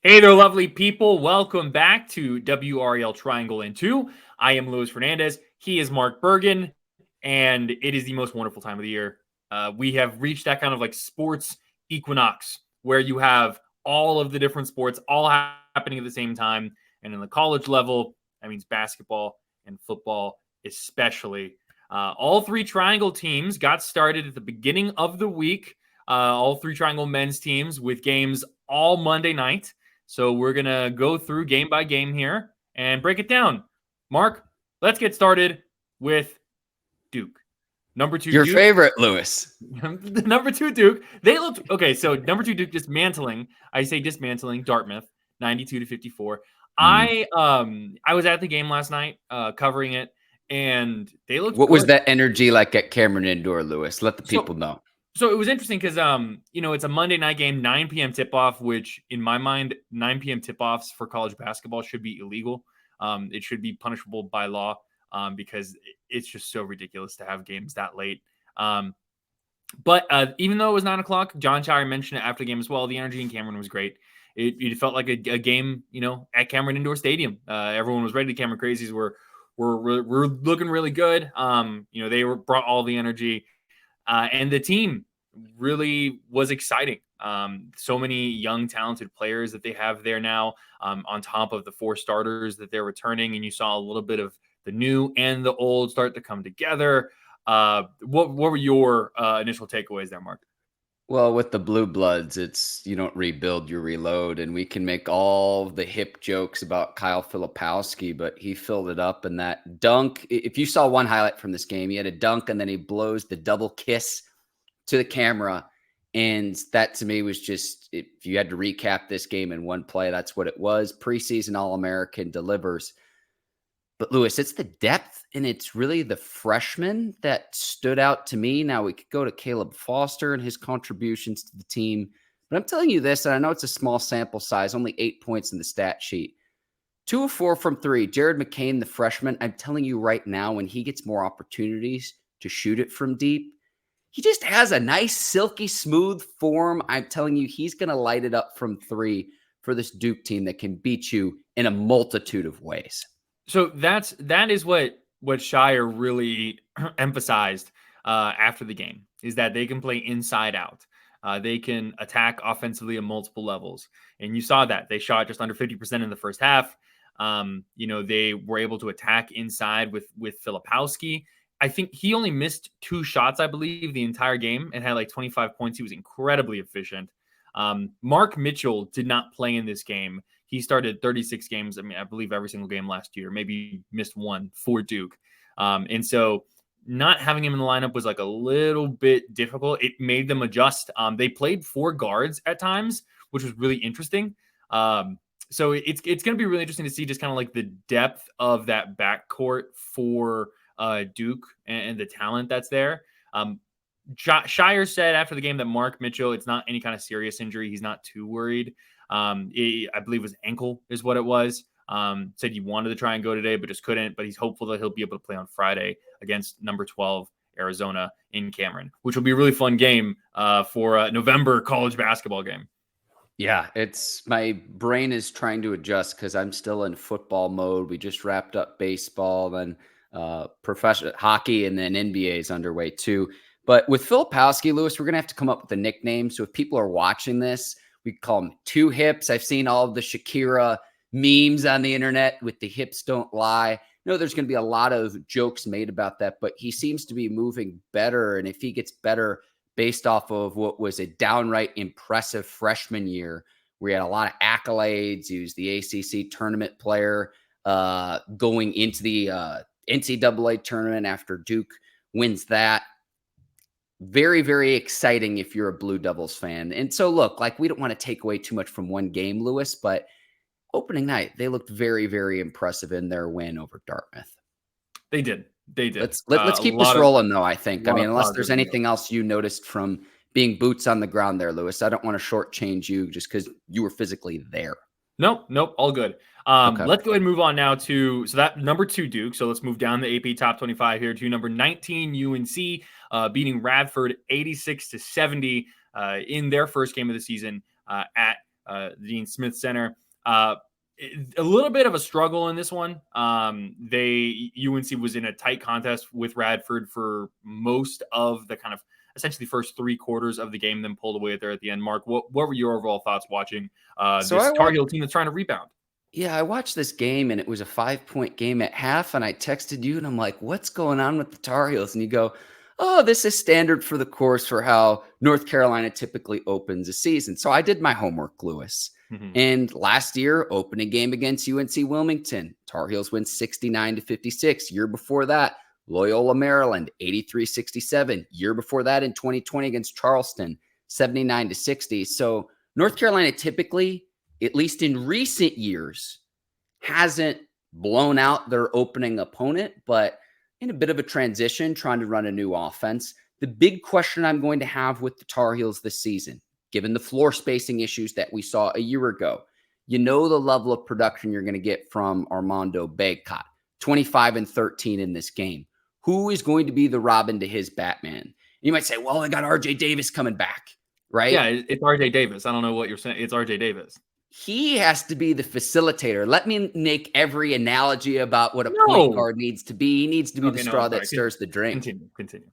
Hey there, lovely people. Welcome back to WRAL Triangle and Two. I am Luis Fernandez. He is Mark Bergin, and it is the most wonderful time of the year. We have reached that kind of like sports equinox where you have all of the different sports all happening at the same time. And in the college level, that means basketball and football, especially. All three Triangle teams got started at the beginning of the week. All three Triangle men's teams with games all Monday night. So we're going to go through game by game here and break it down. Mark, let's get started with Duke. Number two, Your Duke. favorite, Lewis. Number two, Duke. They looked okay. So number two, Duke dismantling. I say dismantling Dartmouth, 92-54. I was at the game last night, covering it, and they looked. What good. was that energy like at Cameron Indoor, Lewis? Let the people know. So it was interesting because, it's a Monday night game, 9 p.m. tip-off, which in my mind, 9 p.m. tip-offs for college basketball should be illegal. It should be punishable by law because it's just so ridiculous to have games that late. But even though it was 9 o'clock, John Shire mentioned it after the game as well. The energy in Cameron was great. It felt like a game, at Cameron Indoor Stadium. Everyone was ready. Cameron Crazies were looking really good. They brought all the energy. And the team really was exciting. So many young, talented players that they have there now, on top of the 4 starters that they're returning. And you saw a little bit of the new and the old start to come together. What were your initial takeaways there, Mark? Well, with the Blue Bloods, it's you don't rebuild, you reload. And we can make all the hip jokes about Kyle Filipowski, but he filled it up. And that dunk, if you saw one highlight from this game, he had a dunk and then he blows the double kiss to the camera. And that to me was just, if you had to recap this game in one play, that's what it was. Preseason All-American delivers. But Lewis, it's the depth and it's really the freshmen that stood out to me. Now we could go to Caleb Foster and his contributions to the team. But I'm telling you this, and I know it's a small sample size, only 8 points in the stat sheet. 2 of 4 from 3. Jared McCain, the freshman, I'm telling you right now, when he gets more opportunities to shoot it from deep, he just has a nice, silky, smooth form. I'm telling you, he's going to light it up from 3 for this Duke team that can beat you in a multitude of ways. So that is what Shire really emphasized after the game, is that they can play inside out. They can attack offensively at multiple levels. And you saw that. They shot just under 50% in the first half. They were able to attack inside with Filipowski. I think he only missed 2 shots, I believe, the entire game and had like 25 points. He was incredibly efficient. Mark Mitchell did not play in this game. He started 36 games. I believe every single game last year, maybe missed 1 for Duke. And so not having him in the lineup was like a little bit difficult. It made them adjust. They played 4 guards at times, which was really interesting. So it's going to be really interesting to see just kind of like the depth of that backcourt for Duke and the talent that's there. Shire said after the game that Mark Mitchell, it's not any kind of serious injury. He's not too worried. I believe his ankle is what it was. Said he wanted to try and go today, but just couldn't. But he's hopeful that he'll be able to play on Friday against number 12 Arizona in Cameron, which will be a really fun game for a November college basketball game. Yeah, my brain is trying to adjust because I'm still in football mode. We just wrapped up baseball, then professional hockey, and then NBA is underway too. But with Filipowski, Lewis, we're going to have to come up with a nickname. So if people are watching this, we call him Two Hips. I've seen all of the Shakira memes on the internet with the hips don't lie. No, there's going to be a lot of jokes made about that, but he seems to be moving better. And if he gets better based off of what was a downright impressive freshman year, where he had a lot of accolades, he was the ACC tournament player going into the NCAA tournament after Duke wins that. Very, very exciting if you're a Blue Devils fan. And so, look, like we don't want to take away too much from one game, Lewis, but opening night, they looked very, very impressive in their win over Dartmouth. They did. Let's keep this rolling, though, I think. I mean, unless there's anything else you noticed from being boots on the ground there, Lewis. I don't want to shortchange you just because you were physically there. Nope, all good. Okay. Let's go ahead and move on now to that number 2 Duke. So let's move down the AP top 25 here to number 19 UNC, beating Radford 86-70 in their first game of the season at Dean Smith Center. A little bit of a struggle in this one. UNC was in a tight contest with Radford for most of the kind of essentially first 3 quarters of the game, then pulled away there at the end. Mark, what were your overall thoughts watching this Tar Heel team that's trying to rebound? Yeah, I watched this game and it was a 5-point game at half, and I texted you and I'm like, what's going on with the Tar Heels? And you go, oh, this is standard for the course for how North Carolina typically opens a season. So I did my homework, Lewis. Mm-hmm. And last year, opening game against UNC Wilmington, Tar Heels win 69-56. Year before that, Loyola, Maryland, 83-67. Year before that in 2020 against Charleston, 79-60. So North Carolina typically, at least in recent years, hasn't blown out their opening opponent, but in a bit of a transition, trying to run a new offense. The big question I'm going to have with the Tar Heels this season, given the floor spacing issues that we saw a year ago, you know the level of production you're going to get from Armando Bacot, 25 and 13 in this game. Who is going to be the Robin to his Batman? You might say, well, I got RJ Davis coming back, right? Yeah, it's RJ Davis. I don't know what you're saying. It's RJ Davis. He has to be the facilitator. Let me make every analogy about what a point guard needs to be. He needs to be the straw that stirs the drink. Continue.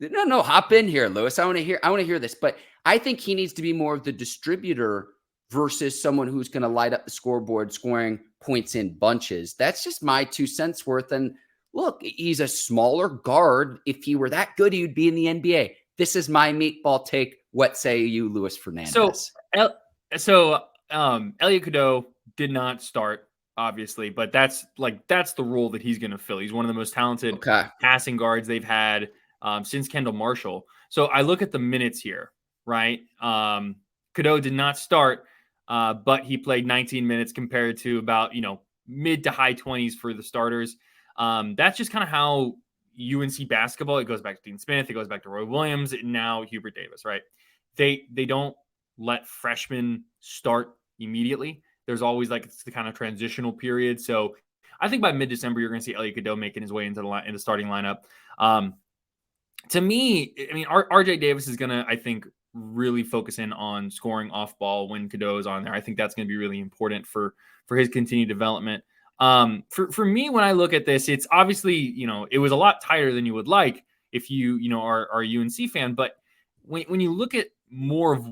No, hop in here, Lewis. I want to hear this. But I think he needs to be more of the distributor versus someone who's going to light up the scoreboard, scoring points in bunches. That's just my 2 cents worth. And look, he's a smaller guard. If he were that good, he would be in the NBA. This is my meatball take. What say you, Luis Fernandez? Elliot Cadeau did not start, obviously, but that's the role that he's going to fill. He's one of the most talented passing guards they've had since Kendall Marshall. So I look at the minutes here, right? Cadeau did not start, but he played 19 minutes compared to about, mid to high 20s for the starters. That's just kind of how UNC basketball, it goes back to Dean Smith, it goes back to Roy Williams, and now Hubert Davis, right? They don't let freshmen start immediately. There's always it's the kind of transitional period. So I think by mid-December, you're going to see Elliot Cadeau making his way into the starting lineup. To me, I mean, RJ Davis is going to, I think, really focus in on scoring off ball when Cadeau is on there. I think that's going to be really important for his continued development. For me, when I look at this, it's obviously, it was a lot tighter than you would like if you are a UNC fan. But when you look at more of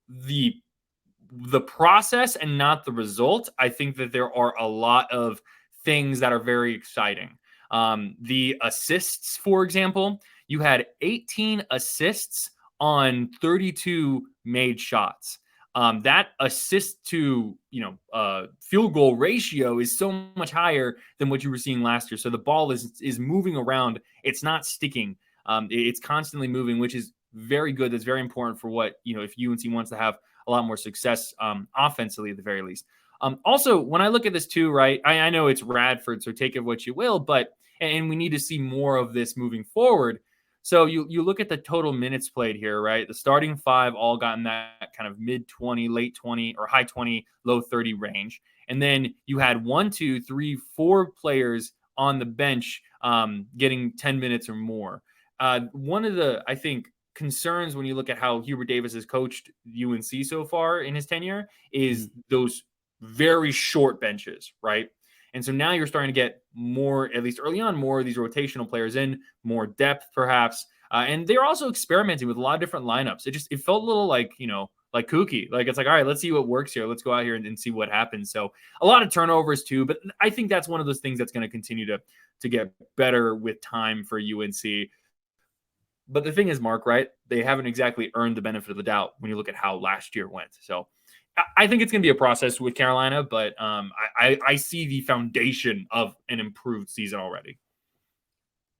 the process and not the result, I think that there are a lot of things that are very exciting. The assists, for example, you had 18 assists on 32 made shots. That assist to, field goal ratio is so much higher than what you were seeing last year. So the ball is moving around. It's not sticking. It's constantly moving, which is very good. That's very important for what, if UNC wants to have a lot more success offensively at the very least. Also, when I look at this too, right, I know it's Radford, so take it what you will, and we need to see more of this moving forward. So you look at the total minutes played here, right? The starting 5 all got in that kind of mid-20, late 20, or high 20, low 30 range. And then you had 1, 2, 3, 4 players on the bench getting 10 minutes or more. One of the, I think, concerns when you look at how Hubert Davis has coached UNC so far in his tenure is those very short benches, right? And so now you're starting to get more, at least early on, more of these rotational players in, more depth perhaps. And they're also experimenting with a lot of different lineups. It felt a little like kooky. It's all right, let's see what works here. Let's go out here and see what happens. So a lot of turnovers too, but I think that's one of those things that's going to continue to get better with time for UNC. But the thing is, Mark, right? They haven't exactly earned the benefit of the doubt when you look at how last year went. So I think it's going to be a process with Carolina, but I see the foundation of an improved season already.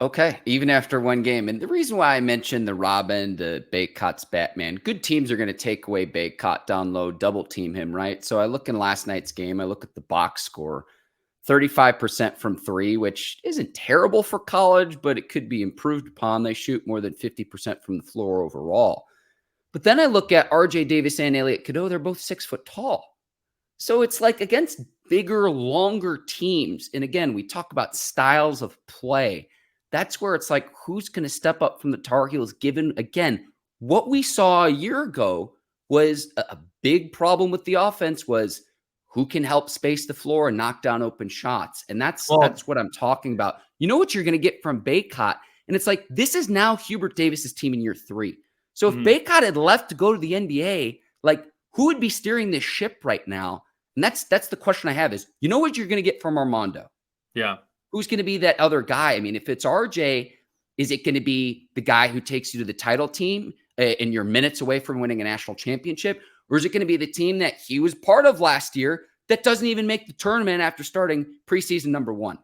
Okay, even after one game. And the reason why I mentioned the Robin, the Bacot's Batman, good teams are going to take away Bacot down low, double team him, right? So I look in last night's game, I look at the box score, 35% from 3, which isn't terrible for college, but it could be improved upon. They shoot more than 50% from the floor overall. But then I look at RJ Davis and Elliot Cadeau. They're both 6 foot tall. So it's against bigger, longer teams. And again, we talk about styles of play. That's where it's who's going to step up from the Tar Heels, given, again, what we saw a year ago was a big problem with the offense was who can help space the floor and knock down open shots. And that's what I'm talking about. You know what you're going to get from Bacot. And it's like, this is now Hubert Davis's team in year 3. So if Bacot had left to go to the NBA, like, who would be steering this ship right now? And that's the question I have is, you know what you're going to get from Armando? Yeah. Who's going to be that other guy? I mean, if it's RJ, is it going to be the guy who takes you to the title team and you're minutes away from winning a national championship? Or is it going to be the team that he was part of last year that doesn't even make the tournament after starting preseason number 1?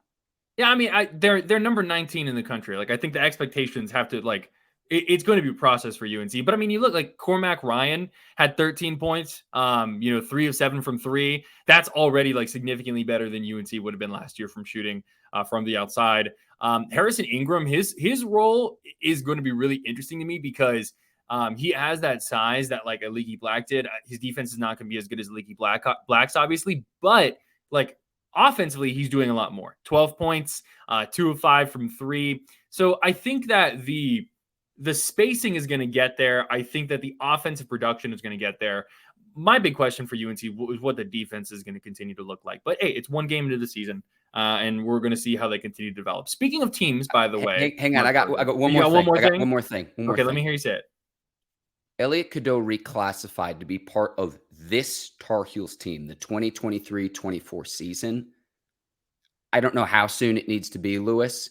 Yeah, I mean, they're number 19 in the country. Like, I think the expectations have to, like, it's going to be a process for UNC. But I mean, you look like Cormac Ryan had 13 points, 3 of 7 from 3. That's already like significantly better than UNC would have been last year from shooting from the outside. Harrison Ingram, his role is going to be really interesting to me because he has that size that like a Leaky Black did. His defense is not going to be as good as Leaky Black's, obviously, but like offensively, he's doing a lot more. 12 points, 2 of 5 from 3. So I think that the spacing is going to get there. I think that the offensive production is going to get there. My big question for UNC is what the defense is going to continue to look like. But hey, it's one game into the season, and we're going to see how they continue to develop. Speaking of teams, by the way, hang on, I got one more thing. One more thing. Let me hear you say it. Elliot Cadeau reclassified to be part of this Tar Heels team, the 2023-24 season. I don't know how soon it needs to be, Lewis,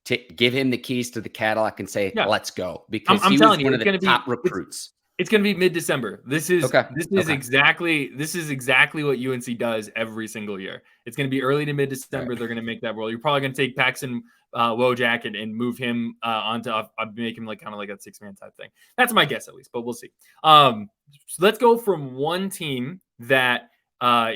to give him the keys to the Cadillac and say, let's go. Because he was one of the top recruits. It's going to be mid-December. This is exactly what UNC does every single year. It's going to be early to mid-December. Right. They're going to make that roll. You're probably going to take Paxton Wojak and move him onto make him like kind of like a 6-man type thing. That's my guess at least, but we'll see. So let's go from one team that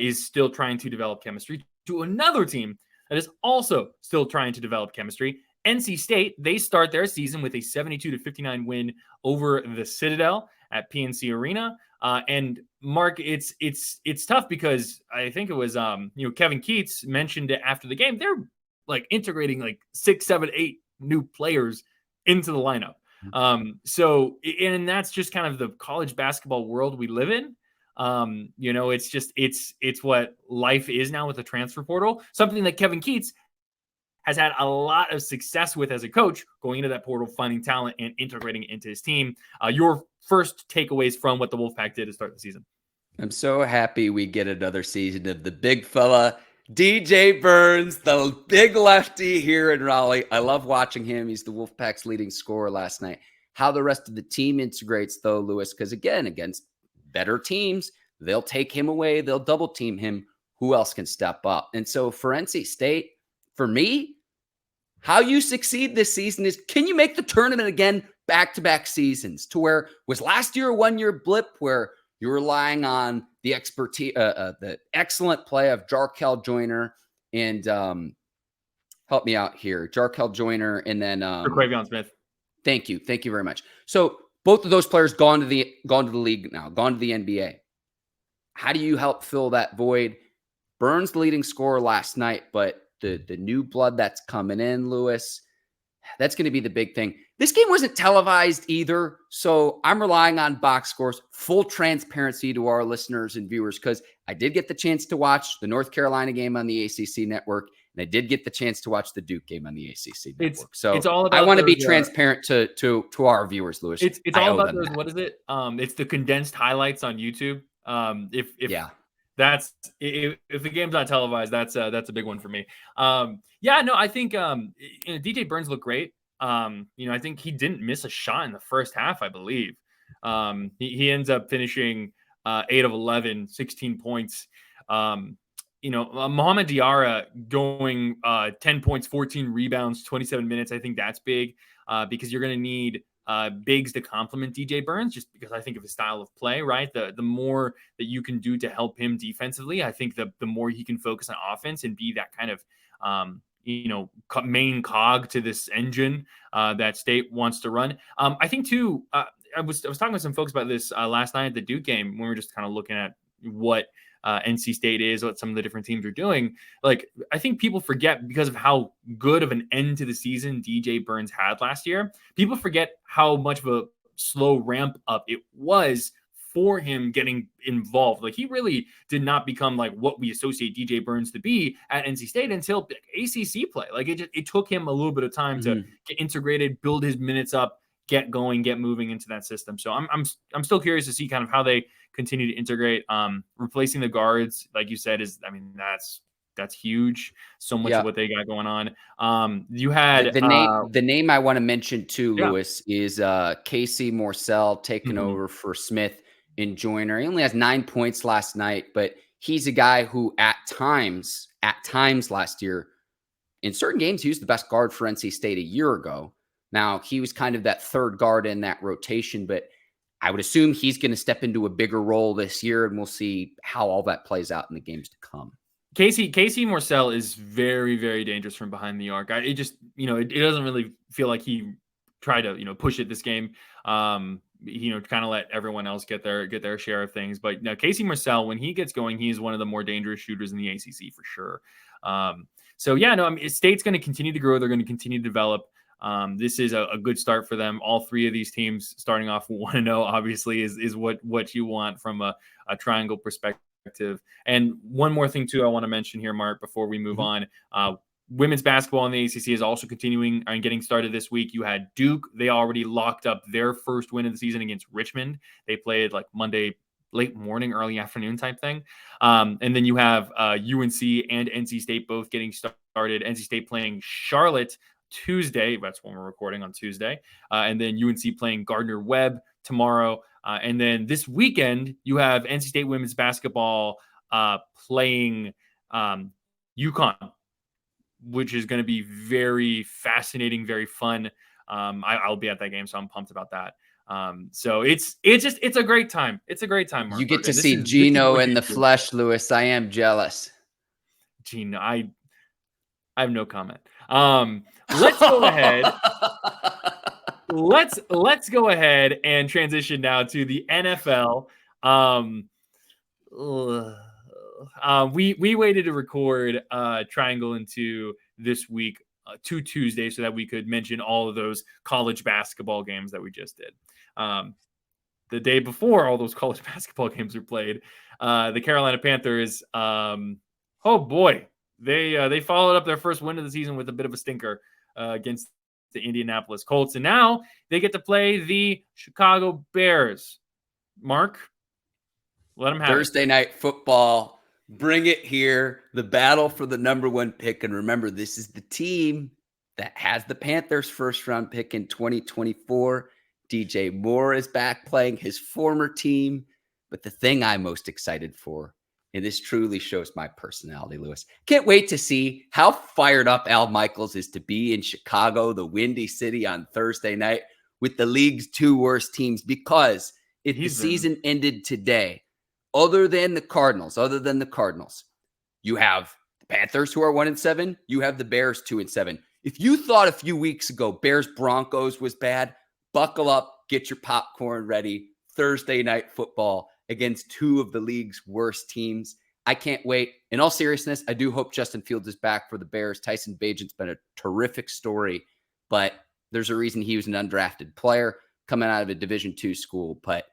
is still trying to develop chemistry to another team that is also still trying to develop chemistry. NC State, they start their season with a 72-59 win over the Citadel at PNC Arena. And Mark, it's tough because I think it was Kevin Keats mentioned it after the game. They're like integrating like 6, 7, 8 new players into the lineup. So that's just kind of the college basketball world we live in. It's what life is now with the transfer portal. Something that Kevin Keats has had a lot of success with as a coach, going into that portal, finding talent and integrating it into his team. Your first takeaways from what the Wolfpack did to start the season? I'm so happy we get another season of the big fella, DJ Burns, the big lefty here in Raleigh. I love watching him. He's the Wolfpack's leading scorer last night. How the rest of the team integrates, though, Lewis, because again, against better teams, they'll take him away. They'll double team him. Who else can step up? And so for NC State, for me, how you succeed this season is, can you make the tournament again back-to-back seasons to where was last year a one-year blip where you're relying on the expertise, the excellent play of Jarkel Joyner and help me out here, Jarkel Joyner and then Quavion Smith. Thank you very much. So both of those players gone to the league now, gone to the NBA. How do you help fill that void? Burns the leading scorer last night, but the new blood that's coming in, Lewis, that's going to be the big thing. This game wasn't televised either, so I'm relying on box scores, full transparency to our listeners and viewers, because I did get the chance to watch the North Carolina game on the ACC network, and I did get the chance to watch the Duke game on the ACC network. It's all about I want to be transparent to our viewers, Lewis. It's all about those. What is it? It's the condensed highlights on YouTube. If the game's not televised, that's a big one for me. I think DJ Burns looked great. I think he didn't miss a shot in the first half, I believe. He ends up finishing 8 of 11, 16 points. Mohamed Diarra going 10 points, 14 rebounds, 27 minutes. I think that's big because you're going to need bigs to complement DJ Burns, just because I think of his style of play, right? The more that you can do to help him defensively, I think the more he can focus on offense and be that kind of, main cog to this engine that State wants to run. I think too, I was talking with some folks about this last night at the Duke game when we were just kind of looking at what NC State is, what some of the different teams are doing. Like, I think people forget, because of how good of an end to the season DJ Burns had last year, people forget how much of a slow ramp up it was for him getting involved. Like, he really did not become like what we associate DJ Burns to be at NC State until ACC play. Like, it took him a little bit of time to get integrated, build his minutes up, get going, get moving into that system. So I'm still curious to see kind of how they continue to integrate. Replacing the guards, like you said, that's huge. So much of what they got going on. You had the name I want to mention too, Lewis, is Casey Morcell taking over for Smith in Joyner. He only has 9 points last night, but he's a guy who at times last year, in certain games, he was the best guard for NC State a year ago. Now, he was kind of that third guard in that rotation, but I would assume he's going to step into a bigger role this year, and we'll see how all that plays out in the games to come. Casey Morcell is very, very dangerous from behind the arc. It just, it doesn't really feel like he tried to, push it this game. Kind of let everyone else get their share of things. But now Casey Morcell, when he gets going, he's one of the more dangerous shooters in the ACC for sure. State's going to continue to grow. They're going to continue to develop. This is a good start for them. All three of these teams starting off 1-0, obviously, is what you want from a triangle perspective. And one more thing, too, I want to mention here, Mark, before we move on. Women's basketball in the ACC is also continuing and getting started this week. You had Duke. They already locked up their first win of the season against Richmond. They played like Monday late morning, early afternoon type thing. And then you have UNC and NC State both getting started. NC State playing Charlotte Tuesday. That's when we're recording, on Tuesday. And then UNC playing Gardner-Webb tomorrow. And then this weekend, you have NC State women's basketball playing UConn, which is going to be very fascinating, very fun. I'll be at that game, so I'm pumped about that. So it's a great time. It's a great time, Mark. You get to see Gino in the flesh, Lewis. I am jealous. Gino, I have no comment. Let's go ahead. Let's go ahead and transition now to the NFL. We waited to record Triangle and Two this week to Tuesday so that we could mention all of those college basketball games that we just did. The day before all those college basketball games were played, the Carolina Panthers, oh boy, they followed up their first win of the season with a bit of a stinker against the Indianapolis Colts, and now they get to play the Chicago Bears. Mark, let them have Thursday night football. Bring it here. The battle for the number one pick. And remember, this is the team that has the Panthers first round pick in 2024. DJ Moore is back playing his former team. But the thing I'm most excited for, and this truly shows my personality, Lewis, can't wait to see how fired up Al Michaels is to be in Chicago, the Windy City, on Thursday night with the league's two worst teams. Because if the season ended today, other than the Cardinals, you have the Panthers, who are 1-7. You have the Bears 2-7. If you thought a few weeks ago Bears Broncos was bad, buckle up, get your popcorn ready. Thursday night football against two of the league's worst teams. I can't wait. In all seriousness, I do hope Justin Fields is back for the Bears. Tyson Bagent's been a terrific story, but there's a reason he was an undrafted player coming out of a Division II school. But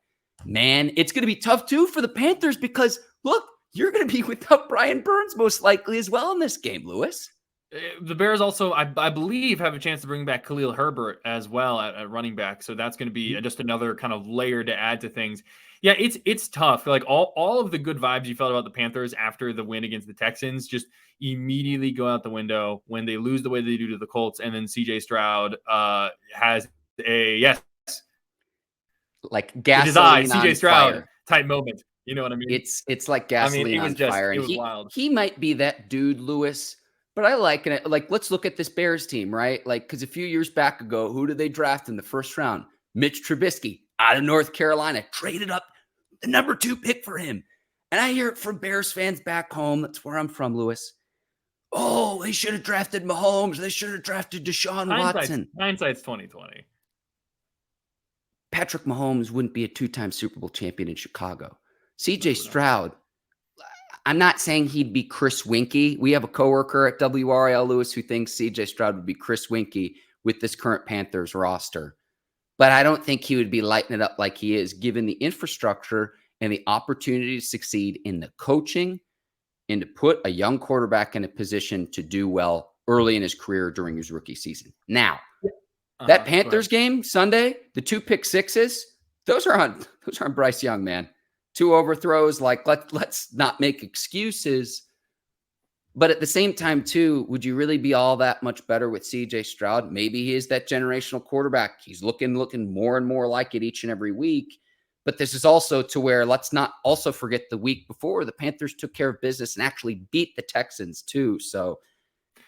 man, it's going to be tough too for the Panthers because, look, you're going to be without Brian Burns most likely as well in this game, Lewis. The Bears also, I believe, have a chance to bring back Khalil Herbert as well at running back. So that's going to be just another kind of layer to add to things. Yeah, it's tough. Like all of the good vibes you felt about the Panthers after the win against the Texans just immediately go out the window when they lose the way they do to the Colts. And then CJ Stroud has like gasoline on CJ Stroud fire type moment. You know what I mean? It's like gasoline on fire. It And was wild. He might be that dude, Lewis. But I like it. Like, let's look at this Bears team, right? Like, because a few years back ago, who did they draft in the first round? Mitch Trubisky out of North Carolina, traded up the number 2 pick for him. And I hear it from Bears fans back home. That's where I'm from, Lewis. Oh, they should have drafted Mahomes. They should have drafted Deshaun Watson. Hindsight's 2020. Patrick Mahomes wouldn't be a 2-time Super Bowl champion in Chicago. CJ Stroud, I'm not saying he'd be Chris Winkie. We have a coworker at WRAL, Lewis, who thinks CJ Stroud would be Chris Winkie with this current Panthers roster. but I don't think he would be lighting it up like he is, given the infrastructure and the opportunity to succeed in the coaching and to put a young quarterback in a position to do well early in his career during his rookie season. Now, that Panthers game Sunday, the 2 pick sixes, those are on Bryce Young, man. 2 overthrows. Like, let's not make excuses. But at the same time, too, would you really be all that much better with CJ Stroud? Maybe he is that generational quarterback. He's looking more and more like it each and every week. But this is also to where, let's not also forget the week before, the Panthers took care of business and actually beat the Texans too. So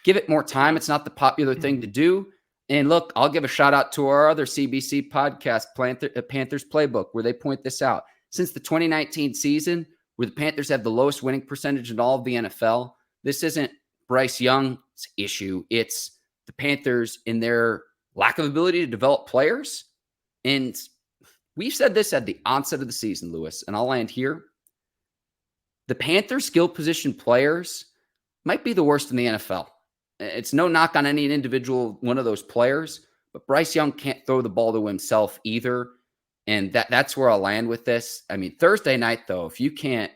give it more time. It's not the popular thing to do. And look, I'll give a shout out to our other CBC podcast, Panthers Playbook, where they point this out. Since the 2019 season, where the Panthers have the lowest winning percentage in all of the NFL, this isn't Bryce Young's issue. It's the Panthers in their lack of ability to develop players. And we've said this at the onset of the season, Lewis, and I'll land here. The Panthers' skill position players might be the worst in the NFL. It's no knock on any individual one of those players, but Bryce Young can't throw the ball to himself either. And that's where I'll land with this. I mean, Thursday night, though, if you can't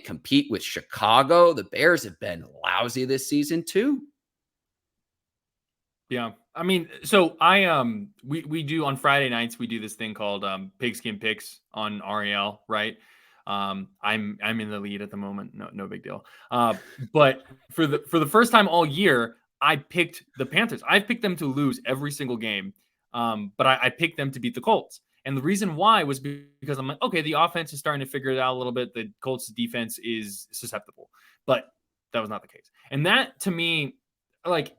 compete with Chicago, the Bears have been lousy this season too. Yeah. I mean, so we do on Friday nights, we do this thing called Pigskin Picks on RAL, right? I'm in the lead at the moment. No big deal. But for the first time all year, I picked the Panthers. I've picked them to lose every single game. But I picked them to beat the Colts. And the reason why was because I'm like, okay, the offense is starting to figure it out a little bit. The Colts defense is susceptible, but that was not the case. And that, to me, like,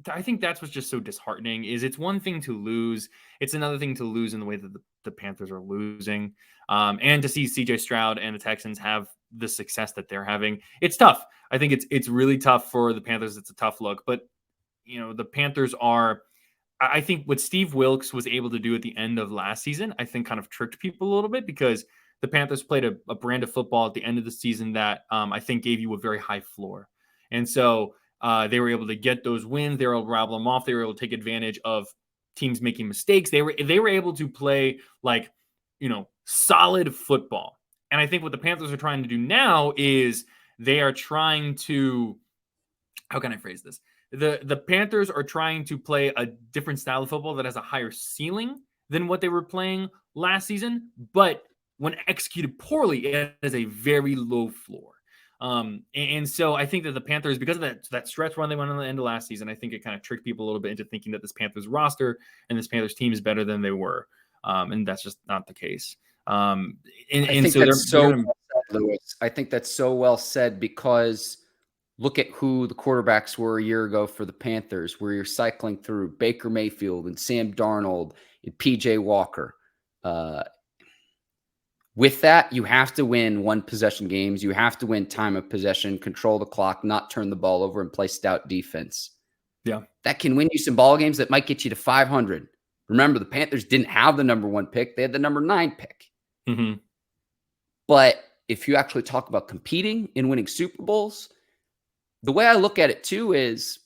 I think that's what's just so disheartening. Is it's one thing to lose, it's another thing to lose in the way that the Panthers are losing, and to see CJ Stroud and the Texans have the success that they're having. It's tough. I think it's really tough for the Panthers. It's a tough look, but the Panthers are. I think what Steve Wilkes was able to do at the end of last season, I think kind of tricked people a little bit, because the Panthers played a brand of football at the end of the season that I think gave you a very high floor. And so they were able to get those wins. They were able to rattle them off. They were able to take advantage of teams making mistakes. They were able to play solid football. And I think what the Panthers are trying to do now is they are trying to, how can I phrase this? The Panthers are trying to play a different style of football that has a higher ceiling than what they were playing last season, but when executed poorly, it has a very low floor. And so I think that the Panthers, because of that stretch run they went on the end of last season, I think it kind of tricked people a little bit into thinking that this Panthers roster and this Panthers team is better than they were. And that's just not the case. I think that's so well said, because look at who the quarterbacks were a year ago for the Panthers, where you're cycling through Baker Mayfield and Sam Darnold and PJ Walker. With that, you have to win one-possession games. You have to win time of possession, control the clock, not turn the ball over, and play stout defense. Yeah. That can win you some ball games that might get you to 500. Remember, the Panthers didn't have the number 1 pick. They had the number 9 pick. Mm-hmm. But if you actually talk about competing and winning Super Bowls, the way I look at it too is,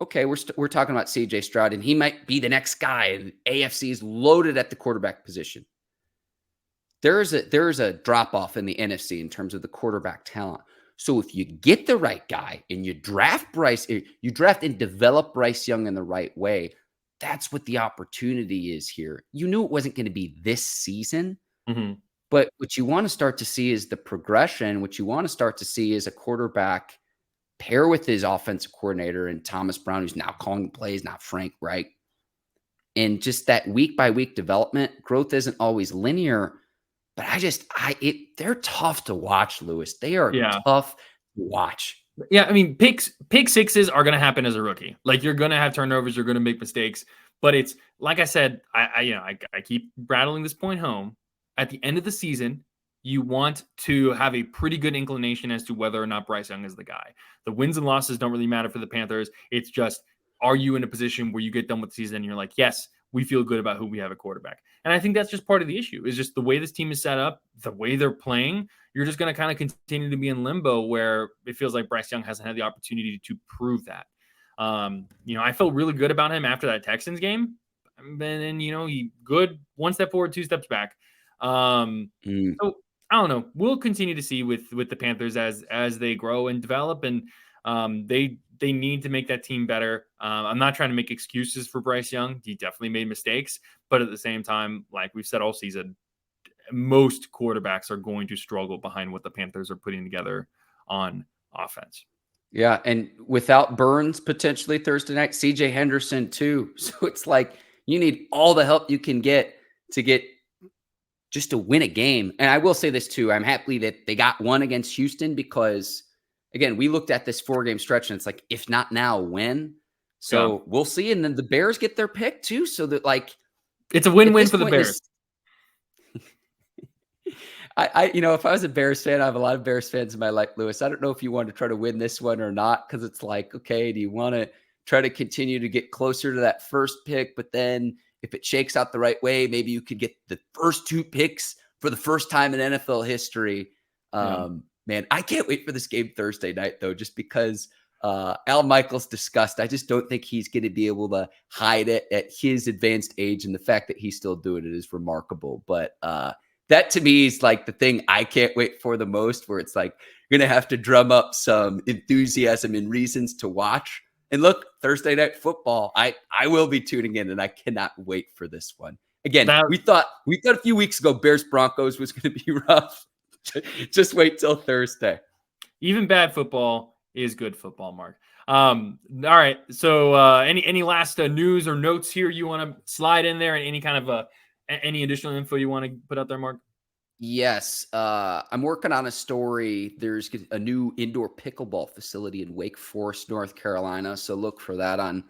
okay, we're talking about CJ Stroud, and he might be the next guy, and AFC is loaded at the quarterback position. There is a drop-off in the NFC in terms of the quarterback talent. So if you get the right guy and you draft and develop Bryce Young in the right way, that's what the opportunity is here. You knew it wasn't going to be this season, but what you want to start to see is the progression. What you want to start to see is a quarterback pair with his offensive coordinator and Thomas Brown, who's now calling the plays, not Frank Reich. And just that week-by-week development, growth isn't always linear. But they're tough to watch, Lewis. They are tough to watch. Yeah, I mean, pick sixes are going to happen as a rookie. Like, you're going to have turnovers, you're going to make mistakes. But it's like I said, I keep rattling this point home. At the end of the season, you want to have a pretty good inclination as to whether or not Bryce Young is the guy. The wins and losses don't really matter for the Panthers. It's just, are you in a position where you get done with the season and you're like, yes, we feel good about who we have at quarterback. And I think that's just part of the issue, is just the way this team is set up, the way they're playing. You're just going to kind of continue to be in limbo, where it feels like Bryce Young hasn't had the opportunity to prove that. I felt really good about him after that Texans game. then he good 1 step forward, 2 steps back. So I don't know. We'll continue to see with the Panthers as they grow and develop, and they need to make that team better. I'm not trying to make excuses for Bryce Young. He definitely made mistakes, but at the same time, like we've said all season, most quarterbacks are going to struggle behind what the Panthers are putting together on offense. Yeah, and without Burns potentially Thursday night, CJ Henderson too. So it's like you need all the help you can get just to win a game. And I will say this too. I'm happy that they got one against Houston because, again, we looked at this 4-game stretch and it's like, if not now, when? So we'll see. And then the Bears get their pick too. So that it's a win-win for the Bears. If I was a Bears fan, I have a lot of Bears fans in my life, Lewis. I don't know if you want to try to win this one or not, because it's like, okay, do you want to try to continue to get closer to that first pick? But then if it shakes out the right way, maybe you could get the first 2 picks for the first time in NFL history. Man, I can't wait for this game Thursday night, though, just because Al Michaels' disgust. I just don't think he's going to be able to hide it at his advanced age, and the fact that he's still doing it is remarkable. But that to me is like the thing I can't wait for the most, where it's like you're going to have to drum up some enthusiasm and reasons to watch. And look, Thursday night football, I will be tuning in, and I cannot wait for this one. Again, we thought a few weeks ago Bears Broncos was going to be rough. Just wait till Thursday. Even bad football is good football, Mark. All right. So any last news or notes here you want to slide in there, and any kind of any additional info you want to put out there, Mark? Yes. I'm working on a story. There's a new indoor pickleball facility in Wake Forest, North Carolina. So look for that on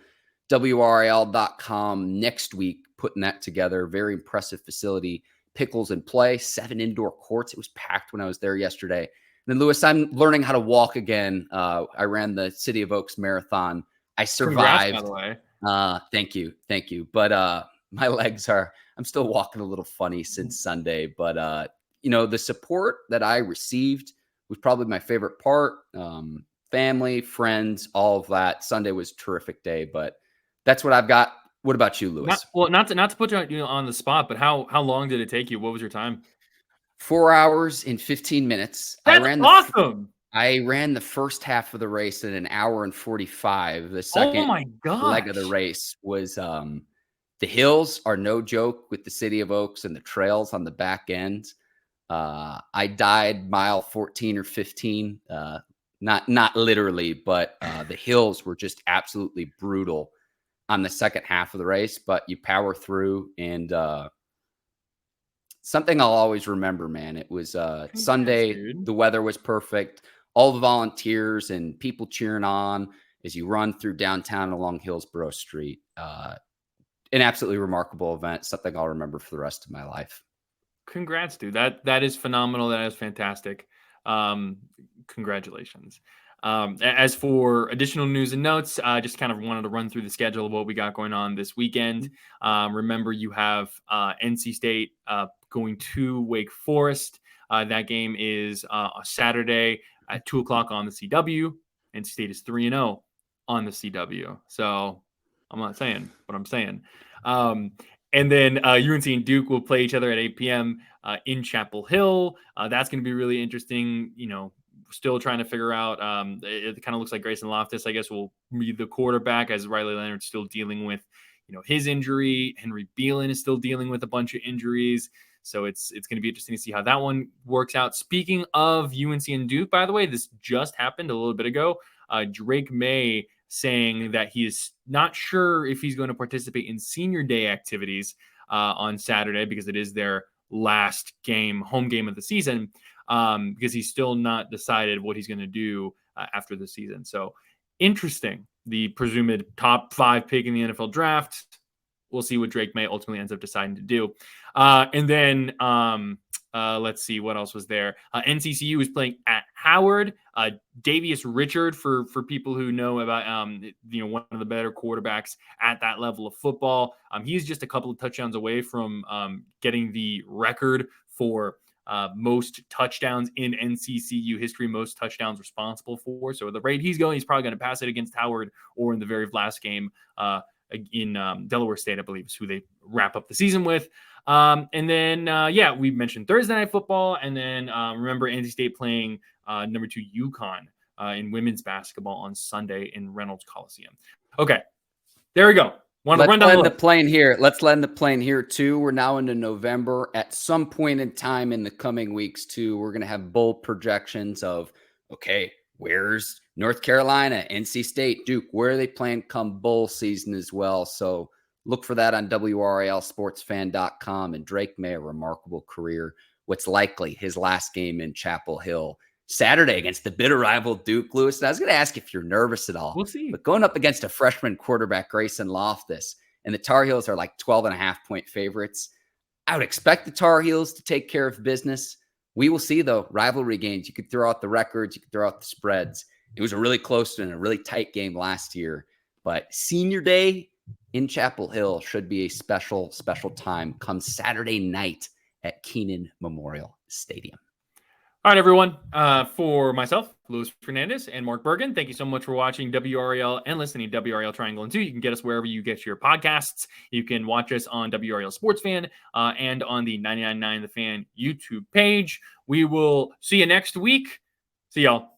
WRAL.com next week, putting that together. Very impressive facility. Pickles in play, 7 indoor courts. It was packed when I was there yesterday. And then, Lewis, I'm learning how to walk again. I ran the City of Oaks Marathon. I survived. Congrats, by the way. Thank you. But my legs I'm still walking a little funny since Sunday. But, the support that I received was probably my favorite part. Family, friends, all of that. Sunday was a terrific day, but that's what I've got. What about you, Lewis? Not to put you on the spot, but how long did it take you? What was your time? 4 hours and 15 minutes. That's awesome. I ran the first half of the race in 1 hour and 45. The second leg of the race was the hills are no joke with the City of Oaks and the trails on the back end. I died mile 14 or 15. Not literally, but the hills were just absolutely brutal on the second half of the race, but you power through. And something I'll always remember, man, it was Sunday. Dude. The weather was perfect. All the volunteers and people cheering on as you run through downtown along Hillsborough Street. An absolutely remarkable event, something I'll remember for the rest of my life. Congrats, dude. That is phenomenal. That is fantastic. Congratulations. As for additional news and notes, just kind of wanted to run through the schedule of what we got going on this weekend. Remember, you have NC State going to Wake Forest. That game is a Saturday at 2:00 on the CW. NC State is 3-0 on the CW. So I'm not saying what I'm saying. And then UNC and Duke will play each other at 8 p.m. In Chapel Hill. That's going to be really interesting. Still trying to figure out. It kind of looks like Grayson Loftus, I guess, will be the quarterback, as Riley Leonard's still dealing with, his injury. Henry Beelan is still dealing with a bunch of injuries. So it's going to be interesting to see how that one works out. Speaking of UNC and Duke, by the way, this just happened a little bit ago. Drake May saying that he is not sure if he's going to participate in senior day activities on Saturday, because it is their last home game of the season, because he's still not decided what he's going to do after the season. So interesting. The presumed top 5 pick in the NFL draft. We'll see what Drake May ultimately ends up deciding to do. And then let's see what else was there. NCCU is playing at Howard. Davius Richard, for people who know about one of the better quarterbacks at that level of football. He's just a couple of touchdowns away from getting the record for most touchdowns in NCCU history, most touchdowns responsible for. So at the rate he's going, he's probably going to pass it against Howard, or in the very last game in Delaware State, I believe, is who they wrap up the season with. And then, we mentioned Thursday Night Football. And then remember NC State playing number 2 UConn in women's basketball on Sunday in Reynolds Coliseum. Okay, there we go. Let's land the plane here. Let's land the plane here, too. We're now into November. At some point in time in the coming weeks, too, we're going to have bold projections of, okay, where's North Carolina, NC State, Duke? Where are they playing come bowl season as well? So look for that on WRALSportsFan.com. And Drake May, a remarkable career. What's likely his last game in Chapel Hill Saturday against the bitter rival Duke. Lewis, and I was going to ask if you're nervous at all. We'll see. But going up against a freshman quarterback, Grayson Loftus, and the Tar Heels are like 12.5-point favorites, I would expect the Tar Heels to take care of business. We will see, though, rivalry games. You could throw out the records. You could throw out the spreads. It was a really close and a really tight game last year. But senior day in Chapel Hill should be a special, special time come Saturday night at Kenan Memorial Stadium. All right, everyone. For myself, Luis Fernandez, and Mark Bergin, thank you so much for watching WRAL and listening to WRAL Triangle and Two. You can get us wherever you get your podcasts. You can watch us on WRAL Sports Fan and on the 99.9 The Fan YouTube page. We will see you next week. See y'all.